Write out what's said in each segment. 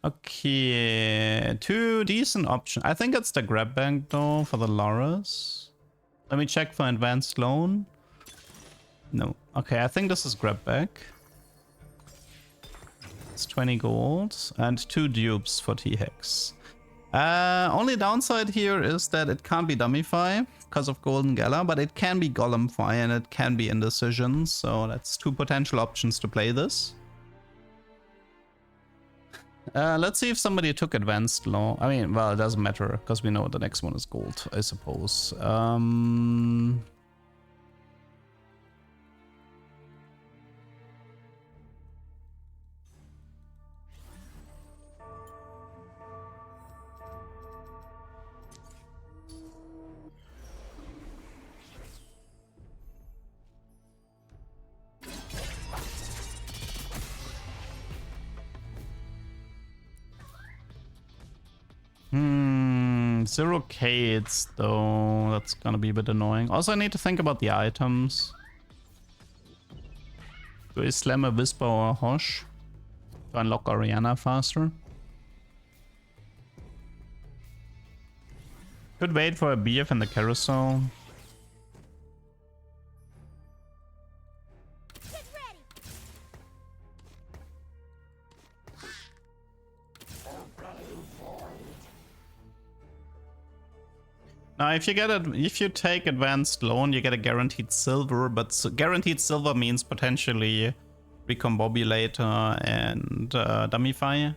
Okay, two decent options. I think it's the grab bag though for the Loras. Let me check for advanced loan. No. Okay, I think this is grab bag. It's 20 gold and 2 dupes for T-Hex. Only downside here is that it can't be Golemify because of Golden Gala, but it can be Golemify and it can be Indecision, so that's two potential options to play this. Let's see if somebody took advanced law. I mean, well, it doesn't matter because we know the next one is gold, I suppose. Zero Kates though, that's gonna be a bit annoying. Also, I need to think about the items. Do I slam a Whisper or a Hosh to unlock Oriana faster? Could wait for a BF in the carousel. Now, if you take advanced loan, you get a guaranteed silver, but guaranteed silver means potentially Recombobulator and Golemify.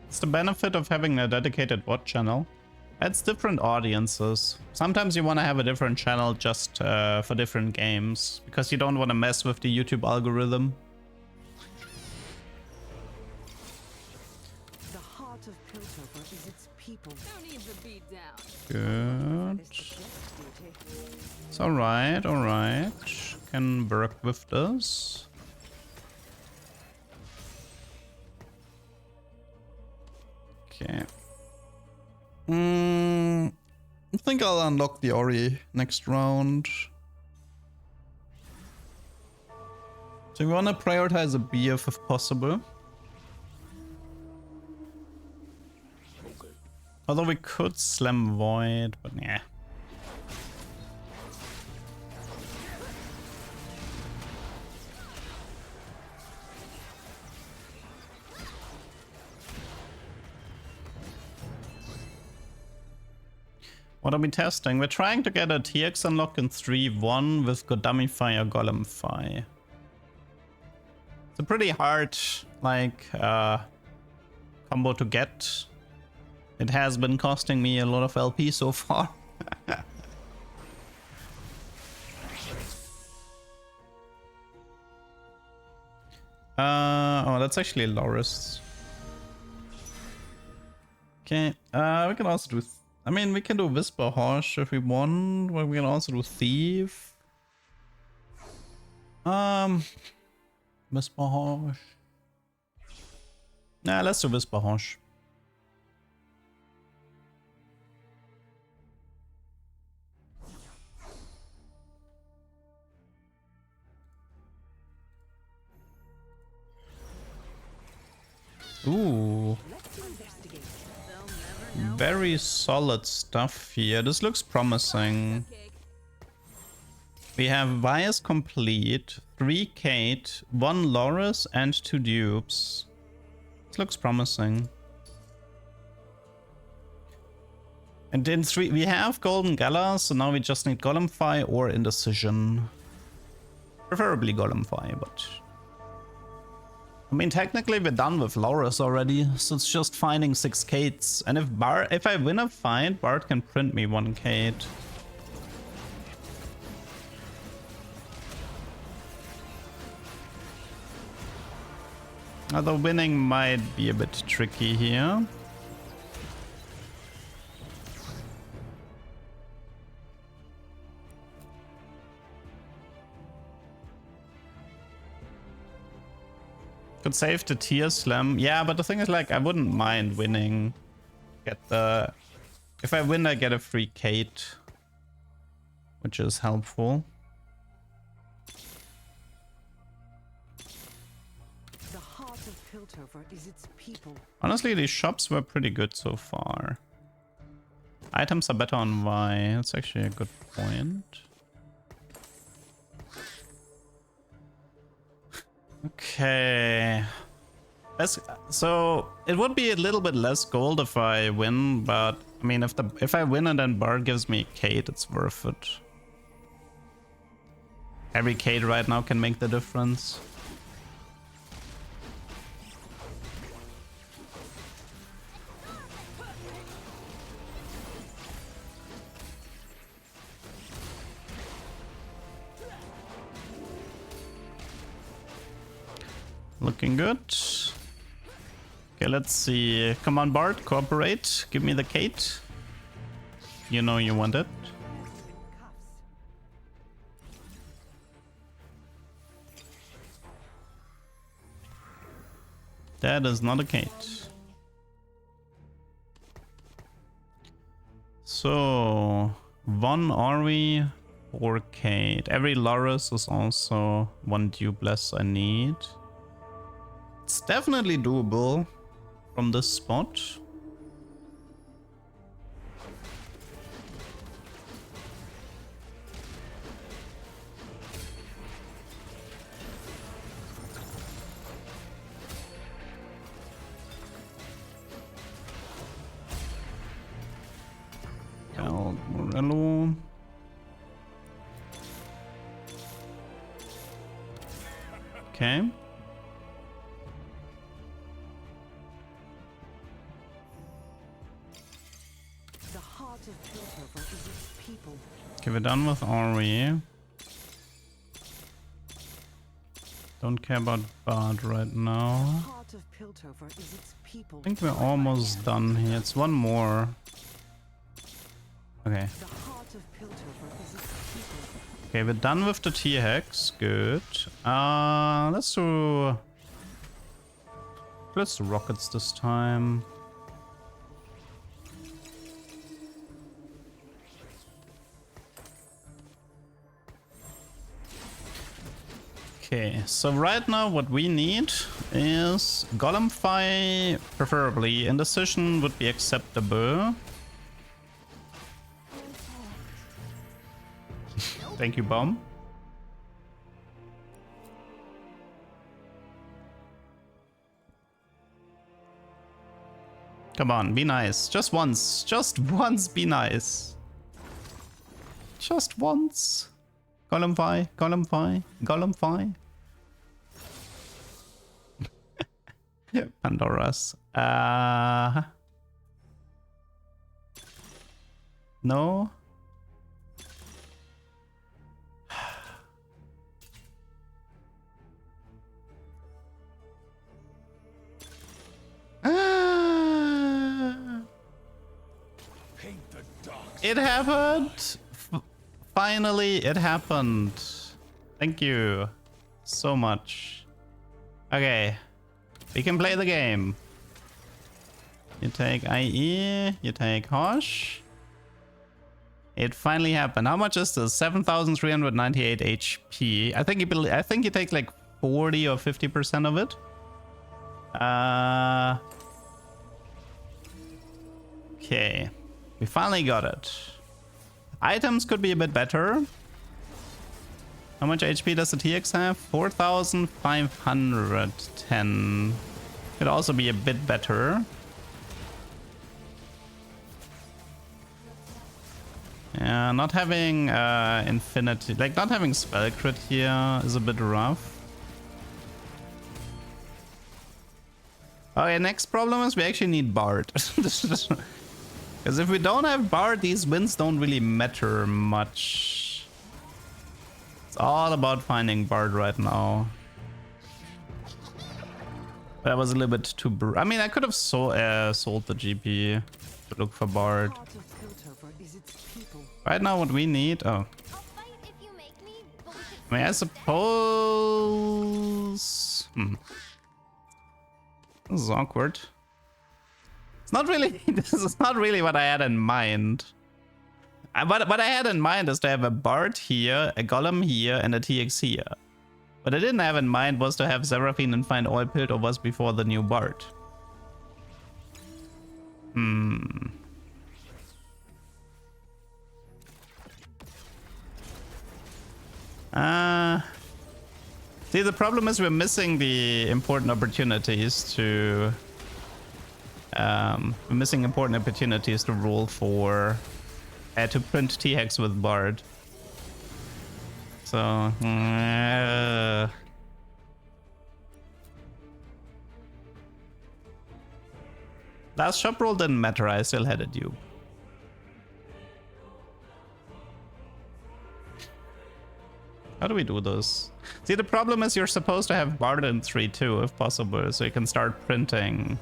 It's the benefit of having a dedicated bot channel. It's different audiences. Sometimes you want to have a different channel just for different games, because you don't want to mess with the YouTube algorithm. The heart of Piltover is its people. Good. It's alright, alright. Can work with this. Okay. I think I'll unlock the Ori next round. So we want to prioritize a BF if possible. Although we could slam Void, but yeah. What are we testing? We're trying to get a T-Hex unlock in 3-1 with Golemify or Golemify. It's a pretty hard, like, combo to get. It has been costing me a lot of LP so far. Oh, that's actually Loris. Okay, we can also do... I mean, we can do Whisper Hosh if we want, but we can also do Thief. Whisper Hosh. Nah, let's do Whisper Hosh. Ooh. Very solid stuff here. This looks promising. We have Vias complete, 3 Kate, 1 Loris, and 2 dupes. This looks promising. And in 3, we have Golden Gala, so now we just need Golemify or Indecision. Preferably Golemify, but... I mean, technically we're done with Loris already, so it's just finding 6 Kates. And if I win a fight, Bard can print me 1 Kate. Although winning might be a bit tricky here. Could save the tier slam. Yeah, but the thing is, like, I wouldn't mind winning. Get the... If I win, I get a free Kate, which is helpful. The heart of Piltover is its people. Honestly, these shops were pretty good so far. Items are better on Y. That's actually a good point. Okay. So it would be a little bit less gold if I win, but I mean, if I win and then Bard gives me Kate, it's worth it. Every Kate right now can make the difference. Looking good. Okay, let's see. Come on, Bard, cooperate. Give me the Kate. You know you want it. That is not a Kate. So, 1 Ori or Kate. Every Loris is also 1 dupe less I need. It's definitely doable from this spot. Morello. Okay. Okay, we're done with Ori. Don't care about Bard right now. I think we're almost done here. It's one more. Okay. Okay, we're done with the T-Hex. Good. Let's do rockets this time. Okay, so right now what we need is Golemify, preferably. Indecision would be acceptable. Thank you, Bomb. Come on, be nice. Just once. Just once, be nice. Just once. Golemify, Golemify, Golemify. Pandora's. No. It happened. Finally, it happened. Thank you so much. Okay, we can play the game. You take IE, you take Hosh. It finally happened. How much is this? 7,398 HP. I think you take like 40 or 50% of it. Okay, we finally got it. Items could be a bit better. How much HP does the T-Hex have? 4,510. Could also be a bit better. Yeah, not having infinity, like not having spell crit here is a bit rough. Okay, next problem is we actually need Bard. Because if we don't have Bard, these wins don't really matter much. It's all about finding Bard right now. But I was a little bit too... I mean, I could have sold the GP to look for Bard. Part of Piltover is its people. Right now, what we need... Oh. I'll fight if you make me, but we could I mean, I suppose... This is awkward. It's not really... This is not really what I had in mind. What I had in mind is to have a Bard here, a Golem here, and a T-Hex here. What I didn't have in mind was to have Seraphine and find all Piltovers before the new Bard. See, the problem is we're missing the important opportunities to... we're missing important opportunities to roll for... to print T-Hex with Bard. So... Last shop roll didn't matter, I still had a dupe. How do we do this? See, the problem is you're supposed to have Bard in 3-2 if possible, so you can start printing.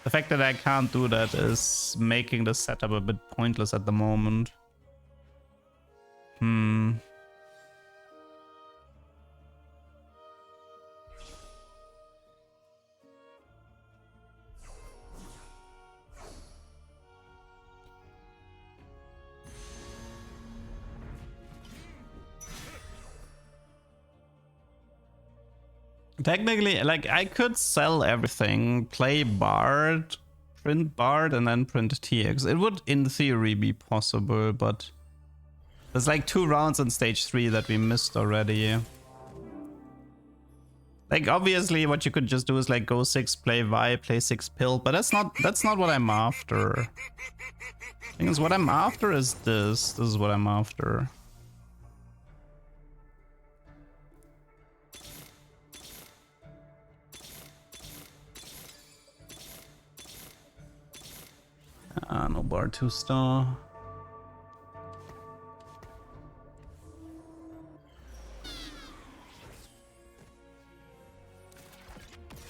The fact that I can't do that is making the setup a bit pointless at the moment. Technically, like, I could sell everything, play Bard, print Bard, and then print T-Hex. It would, in theory, be possible, but there's like 2 rounds in stage 3 that we missed already. Like, obviously, what you could just do is like go 6, play Vi, play 6 Pill, but that's not what I'm after. Thing is, what I'm after is this. This is what I'm after. No Bard 2-star.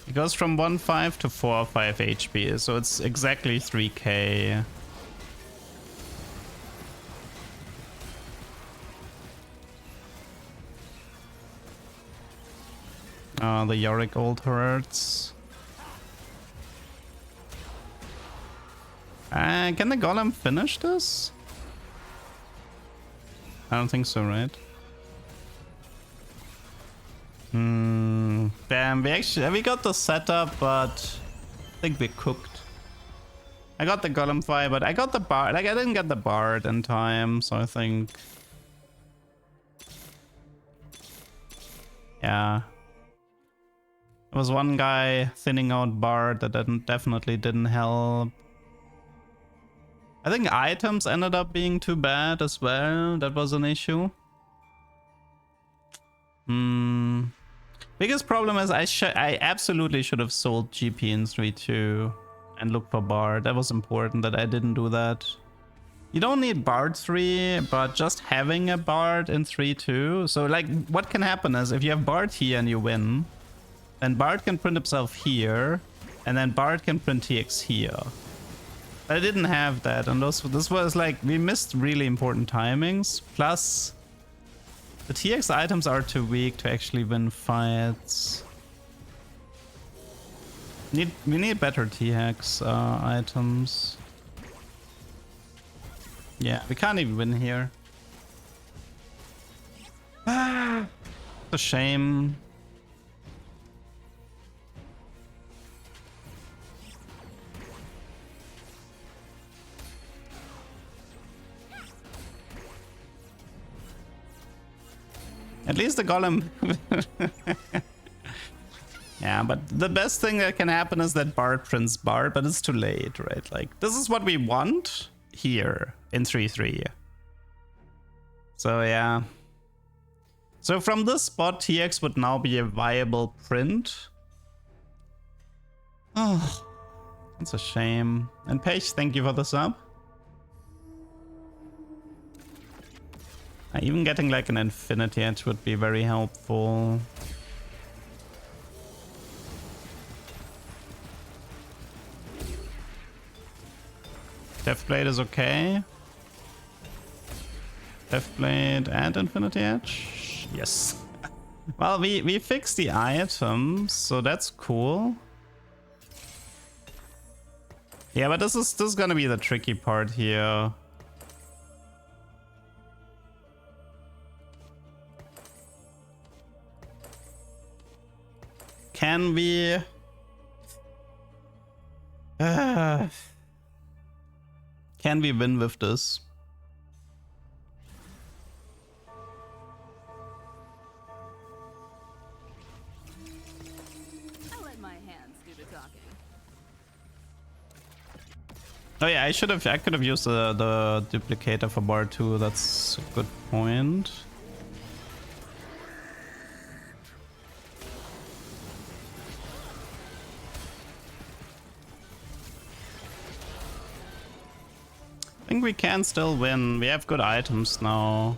It goes from 1-5 to 4-5 HP, so it's exactly 3k. The Yorick ult hurts. Can the Golem finish this? I don't think so, right? Damn, we got the setup, but I think we cooked. I got the Golemify, but I got the Bard. Like, I didn't get the Bard in time, so I think... Yeah. There was one guy thinning out Bard that definitely didn't help. I think items ended up being too bad as well. That was an issue. Biggest problem is I absolutely should have sold GP in 3-2 and looked for Bard. That was important that I didn't do that. You don't need Bard 3, but just having a Bard in 3-2. So like, what can happen is if you have Bard here and you win, then Bard can print himself here, and then Bard can print T-Hex here. I didn't have that, and this was like, we missed really important timings. Plus, the T-Hex items are too weak to actually win fights. We need better T-Hex items. Yeah, we can't even win here. It's a shame. At least the Golem... Yeah, but the best thing that can happen is that Bard prints Bard, but it's too late, right? Like, this is what we want here in 3-3. So, yeah. So from this spot, T-Hex would now be a viable print. Oh, that's a shame. And Paige, thank you for the sub. Even getting like an Infinity Edge would be very helpful. Left blade is okay. Left blade and Infinity Edge. Yes. Well, we fixed the items, so that's cool. Yeah, but this is gonna be the tricky part here. Can we... can we win with this? I'll let my hands do the talking. Oh yeah, I could have used the duplicator for bar 2. That's a good point. I think we can still win. We have good items now.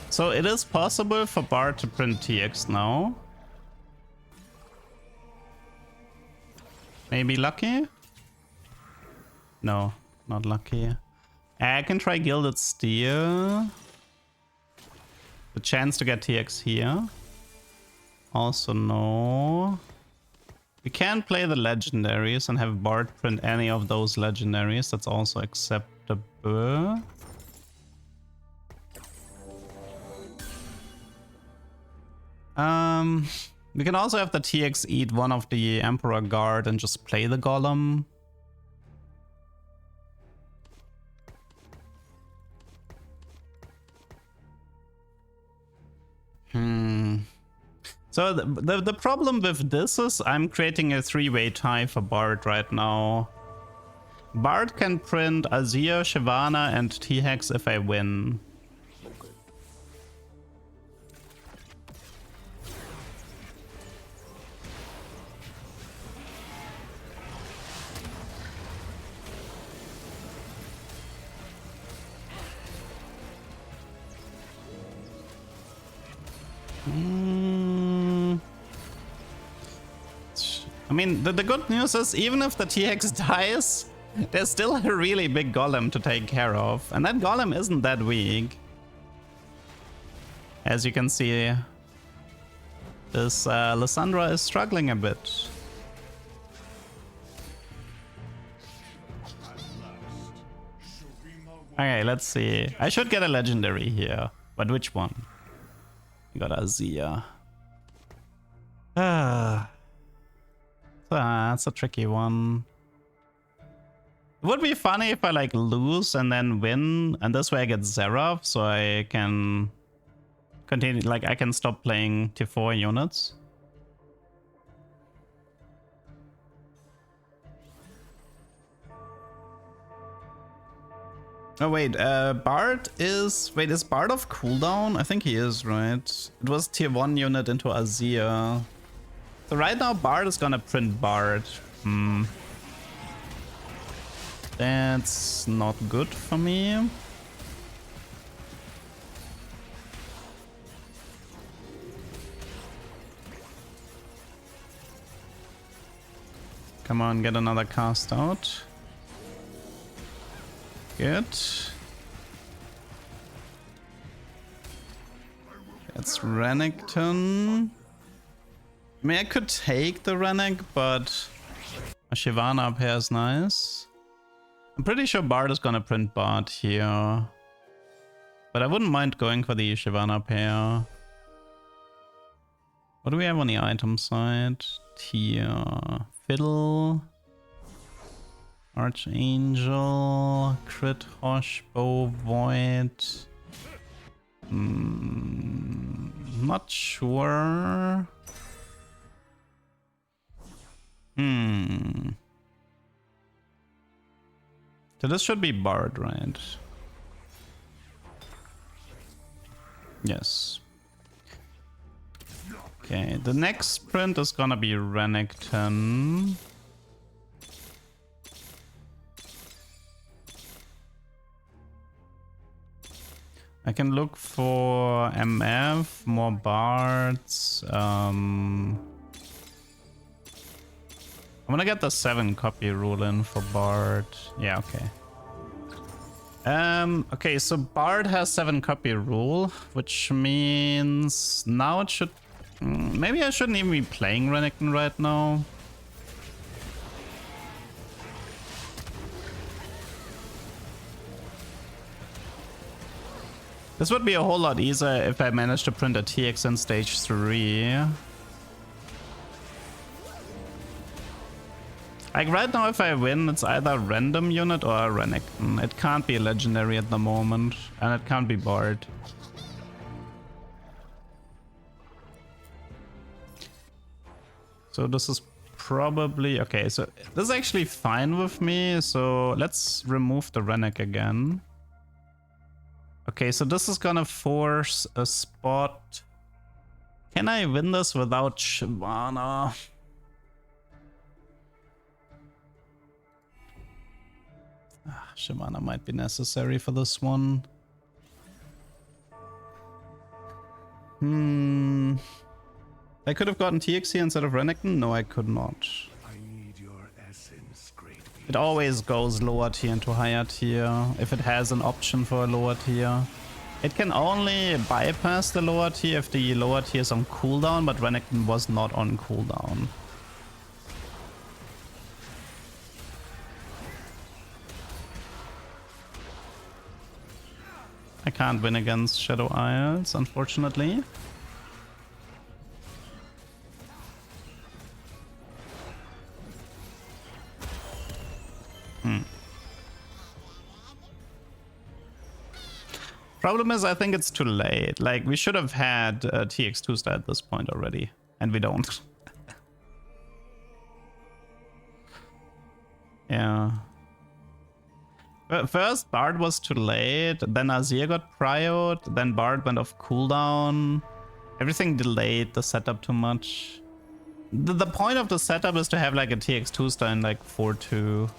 So it is possible for Bard to print T-Hex now. Maybe lucky? No, not lucky. I can try Gilded Steel. The chance to get T-Hex here. Also no. We can play the legendaries and have Bard print any of those legendaries. That's also acceptable. We can also have the T-Hex eat one of the Emperor Guard and just play the Golem. So the problem with this is I'm creating a 3-way tie for Bard right now. Bard can print Azir, Shyvana, and T-Hex if I win. I mean, the good news is even if the T-Hex dies, there's still a really big Golem to take care of. And that Golem isn't that weak. As you can see, this Lysandra is struggling a bit. Okay, let's see. I should get a legendary here. But which one? You got Azir. That's a tricky one. It would be funny if I like lose and then win, and this way I get Seraph, so I can continue, like I can stop playing T4 units. Oh wait, Bard is... Wait, is Bard of cooldown? I think he is, right? It was tier 1 unit into Azir. So right now Bard is gonna print Bard. That's not good for me. Come on, get another cast out. Good. That's Renekton. I mean, I could take the Rennek, but a Shyvana up here is nice. I'm pretty sure Bard is gonna print Bard here. But I wouldn't mind going for the Shyvana pair. What do we have on the item side? Tier Fiddle, Archangel, Crit Hosh, Bow Void. Not sure. So this should be Bard, right? Yes. Okay, the next sprint is gonna be Renekton. I can look for MF, more bards. I'm gonna get the 7 copy rule in for Bard. Yeah, okay. Okay, so Bard has 7 copy rule, which means now it should... maybe I shouldn't even be playing Renekton right now. This would be a whole lot easier if I managed to print a T-Hex in stage 3. Like right now, if I win, it's either a random unit or a Renekton. It can't be legendary at the moment, and it can't be Bard. So this is probably... okay, so this is actually fine with me. So let's remove the Renek again. Okay, so this is gonna force a spot. Can I win this without Shyvana? Shyvana might be necessary for this one. I could have gotten TXC instead of Renekton? No, I could not. I need your essence, great. It always goes lower tier into higher tier if it has an option for a lower tier. It can only bypass the lower tier if the lower tier is on cooldown, but Renekton was not on cooldown. I can't win against Shadow Isles, unfortunately. Problem is, I think it's too late. Like, we should have had TX2 star at this point already, and we don't. Yeah. First, Bard was too late, then Azir got prioed, then Bard went off cooldown. Everything delayed the setup too much. The point of the setup is to have like a TX2 star in like 4-2.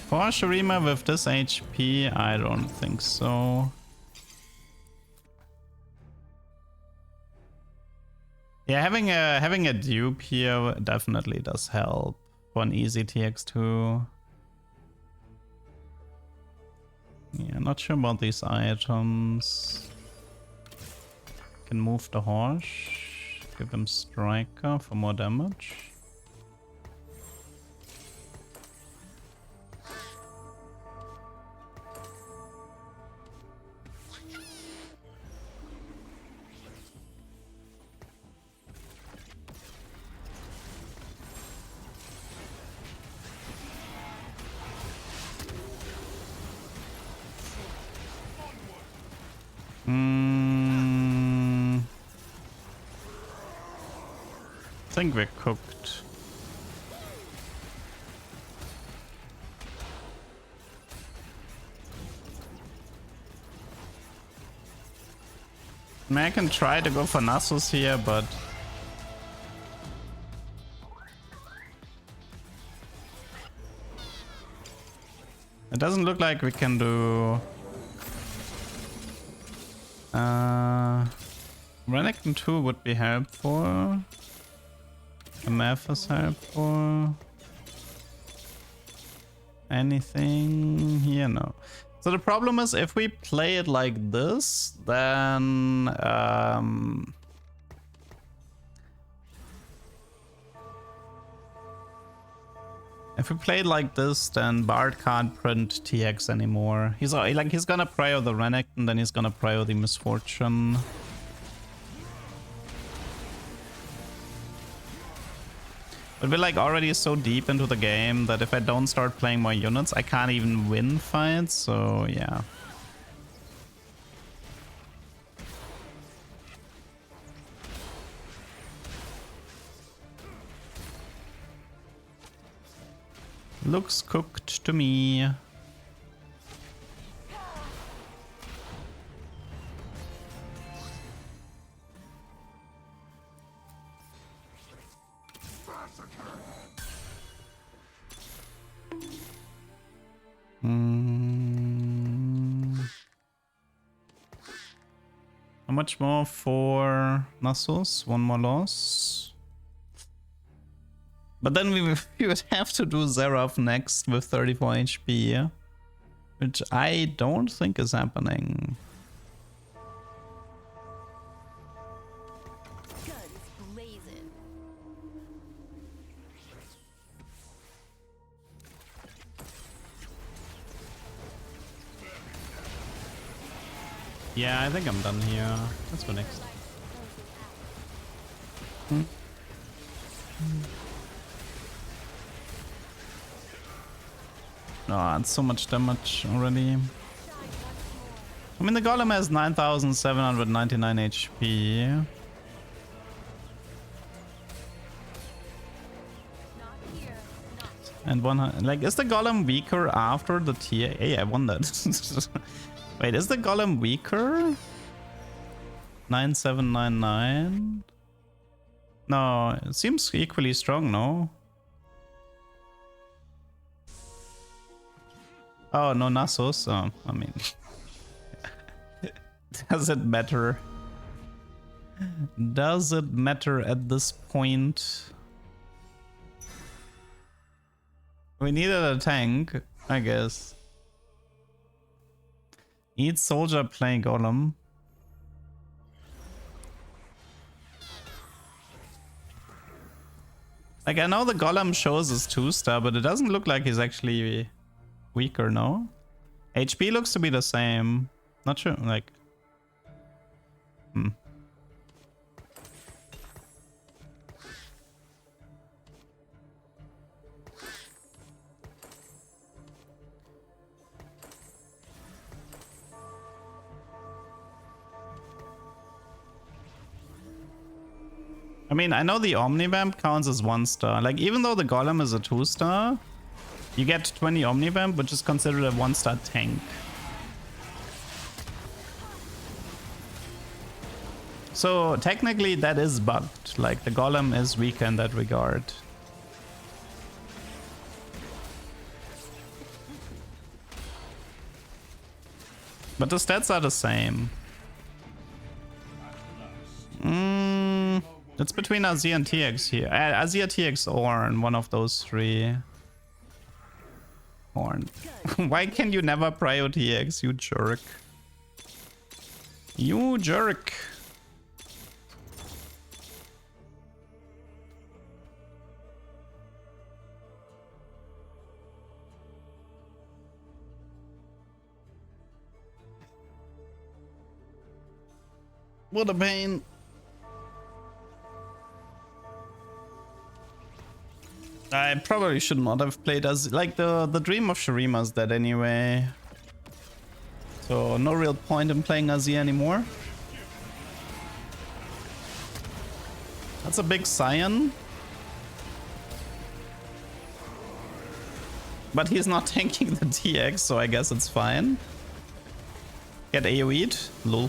For Shurima with this HP, I don't think so. Yeah, having a dupe here definitely does help for an easy TX2. Yeah, not sure about these items. Can move the horse, give him striker for more damage. I think we're cooked. I mean, I can try to go for Nasus here, but it doesn't look like we can do Renekton 2 would be helpful. MF is helpful. Anything here? No. So the problem is if we play it like this, then if we play it like this, then Bard can't print T-Hex anymore. He's like he's gonna prio the Renekton, then he's gonna prio the Misfortune. But we're like already so deep into the game that if I don't start playing more units, I can't even win fights, so yeah. Looks cooked to me. How much more for Nasus? One more loss. But then we would have to do Zerath next with 34 HP, which I don't think is happening. Guns blazing. Yeah, I think I'm done here. Let's go next. Oh, it's so much damage already. I mean, the Golem has 9,799 HP. And 100. Like, is the Golem weaker after the T? Hey, I wondered. Wait, is the Golem weaker? 9799? No, it seems equally strong, no? Oh, no Nasus. Oh, I mean... Does it matter? Does it matter at this point? We needed a tank, I guess. Each soldier play Golem. Like, I know the Golem shows his 2-star, but it doesn't look like he's actually weaker, no? HP looks to be the same. Not sure, like... I mean, I know the Omnivamp counts as 1-star. Like, even though the Golem is a 2-star, you get 20 Omnivamp, which is considered a 1-star tank. So, technically, that is bugged. Like, the Golem is weaker in that regard. But the stats are the same. It's between Azir and T-Hex here. Azir, T-Hex, Ornn, one of those three. Ornn. Why can you never prio T-Hex, you jerk? You jerk. What a pain. I probably should not have played as like the dream of Shurima's dead anyway. So no real point in playing Azir anymore. That's a big Scion. But he's not tanking the T-Hex, so I guess it's fine. Get AoE'd? Lol.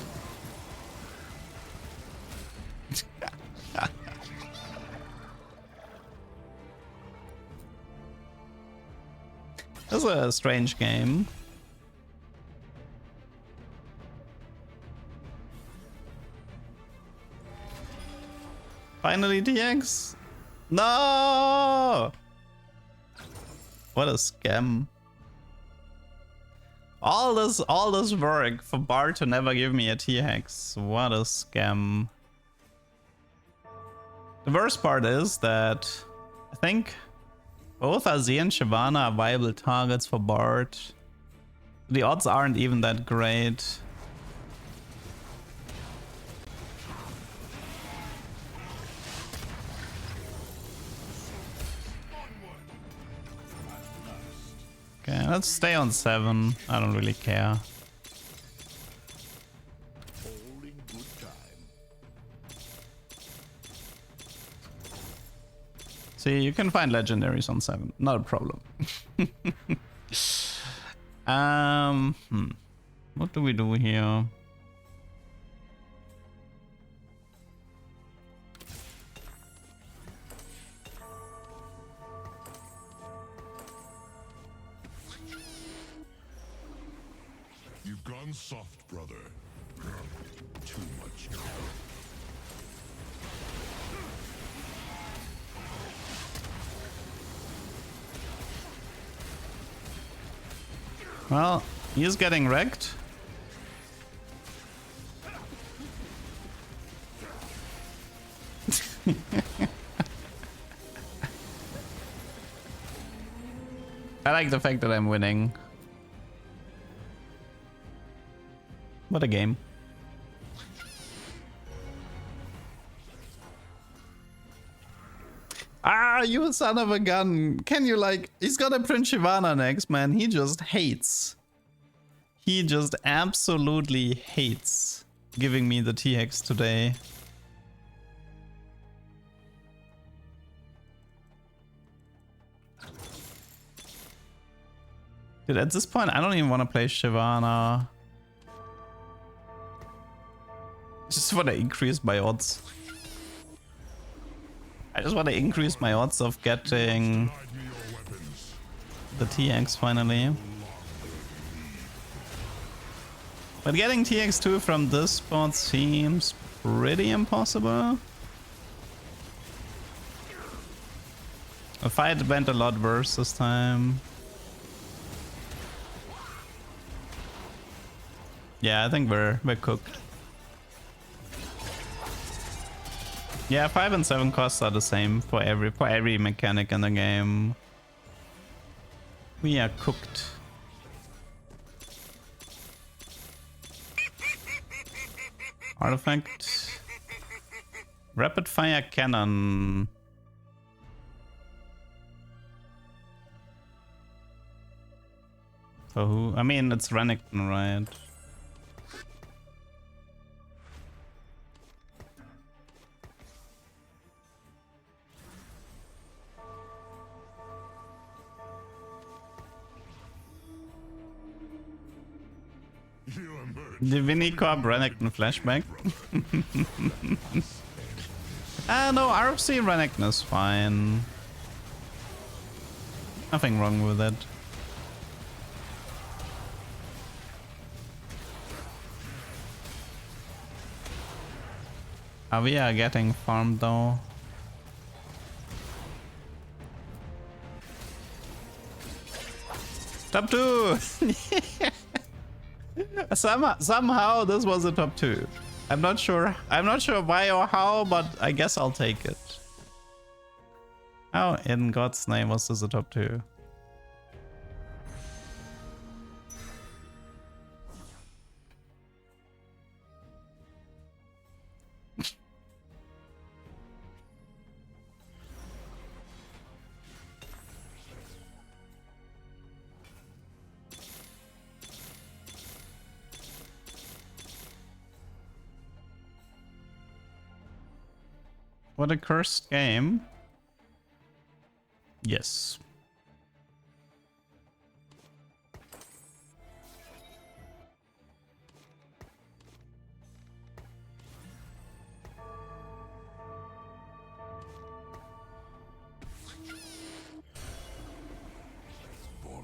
This is a strange game. Finally T-Hex? No! What a scam. All this work for Bard to never give me a T-Hex. What a scam. The worst part is that I think both Azir and Shyvana are viable targets for Bard. The odds aren't even that great. Okay, let's stay on 7. I don't really care. See, you can find legendaries on 7. Not a problem. What do we do here? You've gone soft, brother. Too much. Well, he's getting wrecked. I like the fact that I'm winning. What a game. Ah, you son of a gun. Can you like... He's got a Prince Shivana next, man. He just hates. He just absolutely hates giving me the T-Hex today. Dude, at this point, I don't even want to play Shivana. Just want to increase my odds. I just want to increase my odds of getting the T-Hex finally. But getting T-Hex2 from this spot seems pretty impossible. The fight went a lot worse this time. Yeah, I think we're cooked. Yeah, 5 and 7 costs are the same for every mechanic in the game. We are cooked. Artifact. Rapid fire cannon. For who? I mean, it's Renekton, right? The Vinicorp Renekton flashback. No, RFC Renekton is fine. Nothing wrong with it. We are getting farmed though. Top 2! Somehow this was a top 2. I'm not sure why or how, but I guess I'll take it. How in God's name was this a top 2? What a cursed game. Yes.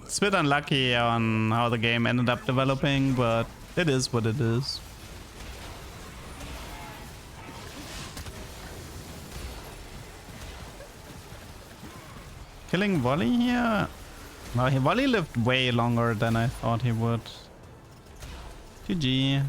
It's a bit unlucky on how the game ended up developing, but it is what it is. Killing Volley here? No, Volley lived way longer than I thought he would. GG.